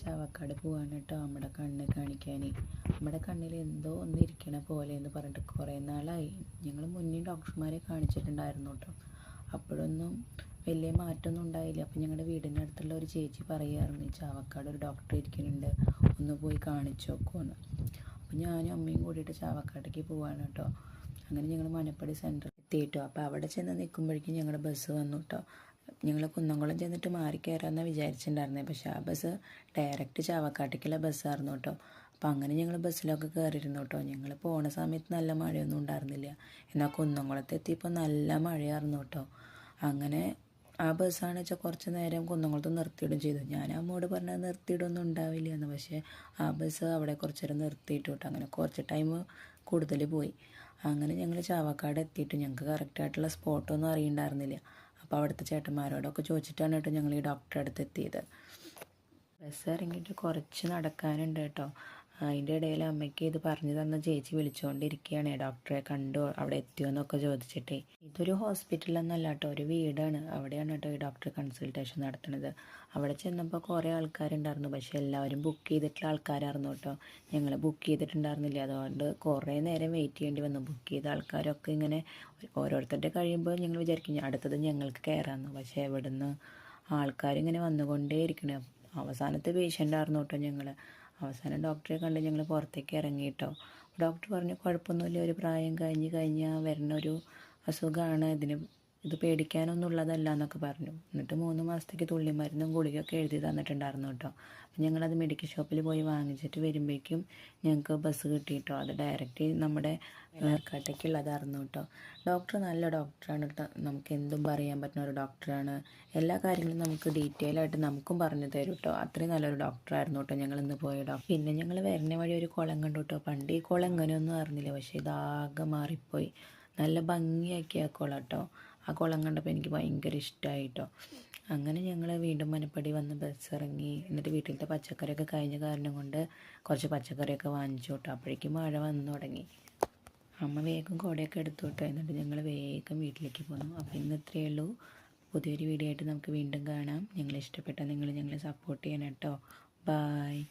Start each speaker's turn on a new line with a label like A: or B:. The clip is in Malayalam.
A: ചാവക്കാട് പോവാണ് കേട്ടോ നമ്മുടെ കണ്ണ് കാണിക്കാൻ. നമ്മുടെ കണ്ണിൽ എന്തോ ഒന്ന് ഇരിക്കണ പോലെ എന്ന് പറഞ്ഞിട്ട് കുറേ നാളായി. ഞങ്ങൾ മുന്നേ ഡോക്ടർമാരെ കാണിച്ചിട്ടുണ്ടായിരുന്നു കേട്ടോ. അപ്പോഴൊന്നും വലിയ മാറ്റമൊന്നും ഉണ്ടായില്ല. അപ്പം ഞങ്ങളുടെ വീടിൻ്റെ അടുത്തുള്ള ഒരു ചേച്ചി പറയുമായിരുന്നു, ചാവക്കാട് ഒരു ഡോക്ടർ ഇരിക്കുന്നുണ്ട്, ഒന്ന് പോയി കാണിച്ചു നോക്കുമെന്ന്. അപ്പോൾ ഞാനും അമ്മയും കൂടിയിട്ട് ചാവക്കാട്ടേക്ക് പോവാണ് കേട്ടോ. അങ്ങനെ ഞങ്ങൾ മനപ്പടി സെൻറ്ററിൽ എത്തിയിട്ടോ. അപ്പോൾ അവിടെ ചെന്ന് നിൽക്കുമ്പോഴേക്കും ഞങ്ങളുടെ ബസ് വന്നു കേട്ടോ. ഞങ്ങൾ കുന്നംകുളം ചെന്നിട്ട് മാറി കയറാമെന്നാണ് വിചാരിച്ചിട്ടുണ്ടായിരുന്നത്. പക്ഷേ ആ ബസ് ഡയറക്റ്റ് ചാവക്കാട്ടേക്കുള്ള ബസ്സായിരുന്നു കേട്ടോ. അപ്പോൾ അങ്ങനെ ഞങ്ങൾ ബസ്സിലൊക്കെ കയറിയിരുന്നു കേട്ടോ. ഞങ്ങൾ പോണ സമയത്ത് നല്ല മഴയൊന്നും ഉണ്ടായിരുന്നില്ല. എന്നാൽ കുന്നംകുളത്ത് എത്തിയപ്പോൾ നല്ല മഴയായിരുന്നു കേട്ടോ. അങ്ങനെ ആ ബസ്സാണെന്ന് വെച്ചാൽ കുറച്ച് നേരം കുന്നംകുളത്ത് നിർത്തിയിടും ചെയ്തു. ഞാൻ അമ്മോട് പറഞ്ഞാൽ നിർത്തിയിടൊന്നും ഉണ്ടാവില്ല എന്ന്. പക്ഷേ ആ ബസ് അവിടെ കുറച്ച് നേരം നിർത്തിയിട്ടു കേട്ടോ. അങ്ങനെ കുറച്ച് ടൈം കൂടുതൽ പോയി. അങ്ങനെ ഞങ്ങൾ ചാവക്കാട് എത്തിയിട്ട് ഞങ്ങൾക്ക് കറക്റ്റായിട്ടുള്ള സ്പോട്ടൊന്നും അറിയണ്ടായിരുന്നില്ല. അപ്പോൾ അവിടുത്തെ ചേട്ടന്മാരോടൊക്കെ ചോദിച്ചിട്ടാണ് കേട്ടോ ഞങ്ങൾ ഈ ഡോക്ടറെ അടുത്ത് എത്തിയത്. ബസ് ഇറങ്ങിയിട്ട് കുറച്ച് നടക്കാനുണ്ട് കേട്ടോ. അതിൻ്റെ ഇടയിൽ അമ്മയ്ക്ക് ഇത് പറഞ്ഞു തന്ന ചേച്ചി വിളിച്ചുകൊണ്ടിരിക്കുകയാണ്, ഡോക്ടറെ കണ്ടു, അവിടെ എത്തിയോ എന്നൊക്കെ ചോദിച്ചിട്ടേ. ഇതൊരു ഹോസ്പിറ്റലൊന്നുമല്ല കേട്ടോ, ഒരു വീടാണ്. അവിടെയാണ് കേട്ടോ ഈ ഡോക്ടർ കൺസൾട്ടേഷൻ നടത്തുന്നത്. അവിടെ ചെന്നപ്പോൾ കുറേ ആൾക്കാരുണ്ടായിരുന്നു. പക്ഷേ എല്ലാവരും ബുക്ക് ചെയ്തിട്ടുള്ള ആൾക്കാരായിരുന്നു കേട്ടോ. ഞങ്ങൾ ബുക്ക് ചെയ്തിട്ടുണ്ടായിരുന്നില്ല. അതുകൊണ്ട് കുറേ നേരം വെയിറ്റ് ചെയ്യേണ്ടി വന്നു. ബുക്ക് ചെയ്ത ആൾക്കാരൊക്കെ ഇങ്ങനെ ഓരോരുത്തരുടെ കഴിയുമ്പോൾ ഞങ്ങൾ വിചാരിക്കും അടുത്തത് ഞങ്ങൾക്ക് കയറാമെന്ന്. പക്ഷേ എവിടുന്ന് ആൾക്കാരിങ്ങനെ വന്നുകൊണ്ടേ ഇരിക്കണേ. അവസാനത്തെ പേഷ്യൻ്റ് ആയിരുന്നു കേട്ടോ ഞങ്ങൾ. അവസാനം ഡോക്ടറെ കണ്ട് ഞങ്ങൾ പുറത്തേക്ക് ഇറങ്ങി കേട്ടോ. ഡോക്ടർ പറഞ്ഞു കുഴപ്പമൊന്നുമില്ല, ഒരു പ്രായം കഴിഞ്ഞാൽ വരുന്ന ഒരു അസുഖമാണ്, ഇത് പേടിക്കാനൊന്നും ഉള്ളതല്ല എന്നൊക്കെ പറഞ്ഞു. എന്നിട്ട് 3 മാസത്തേക്ക് തുള്ളിമരുന്നും ഗുളികയൊക്കെ എഴുതി തന്നിട്ടുണ്ടായിരുന്നു കേട്ടോ. അപ്പം ഞങ്ങളത് മെഡിക്കൽ ഷോപ്പിൽ പോയി വാങ്ങിച്ചിട്ട് വരുമ്പോഴേക്കും ഞങ്ങൾക്ക് ബസ് കിട്ടി കേട്ടോ. അത് ഡയറക്റ്റ് നമ്മുടെ കാട്ടേക്കുള്ളതായിരുന്നു കേട്ടോ. ഡോക്ടർ നല്ല ഡോക്ടറാണ് കേട്ടോ. നമുക്ക് എന്തും പറയാൻ പറ്റുന്ന ഒരു ഡോക്ടറാണ്. എല്ലാ കാര്യങ്ങളും നമുക്ക് ഡീറ്റെയിൽ ആയിട്ട് നമുക്കും പറഞ്ഞു തരും കേട്ടോ. അത്രയും നല്ലൊരു ഡോക്ടറായിരുന്നു കേട്ടോ ഞങ്ങൾ ഇന്ന് പോയ ഡോക്ടർ. പിന്നെ ഞങ്ങൾ വരുന്ന വഴി ഒരു കുളം കണ്ടു കേട്ടോ. പണ്ട് ഈ കുളം എങ്ങനെയൊന്നും അറിഞ്ഞില്ല, പക്ഷേ ഇതാകെ മാറിപ്പോയി. നല്ല ഭംഗിയാക്കിയ കുളം കേട്ടോ. ആ കുളം കണ്ടപ്പോൾ എനിക്ക് ഭയങ്കര ഇഷ്ടമായിട്ടോ. അങ്ങനെ ഞങ്ങൾ വീണ്ടും മനപ്പടി വന്ന് ബസ് ഇറങ്ങി. എന്നിട്ട് വീട്ടിലത്തെ പച്ചക്കറിയൊക്കെ കഴിഞ്ഞ കാരണം കൊണ്ട് കുറച്ച് പച്ചക്കറിയൊക്കെ വാങ്ങിച്ചു കേട്ടോ. അപ്പോഴേക്കും മഴ വന്നു തുടങ്ങി. അമ്മ വേഗം കുടയൊക്കെ എടുത്തു കേട്ടോ. എന്നിട്ട് ഞങ്ങൾ വേഗം വീട്ടിലേക്ക് പോന്നു. അപ്പോൾ ഇന്ന് ഇത്രയേ ഉള്ളൂ. പുതിയൊരു വീഡിയോ ആയിട്ട് നമുക്ക് വീണ്ടും കാണാം. ഞങ്ങളെ ഇഷ്ടപ്പെട്ടാൽ നിങ്ങൾ ഞങ്ങളെ സപ്പോർട്ട് ചെയ്യണം കേട്ടോ. ബായ്.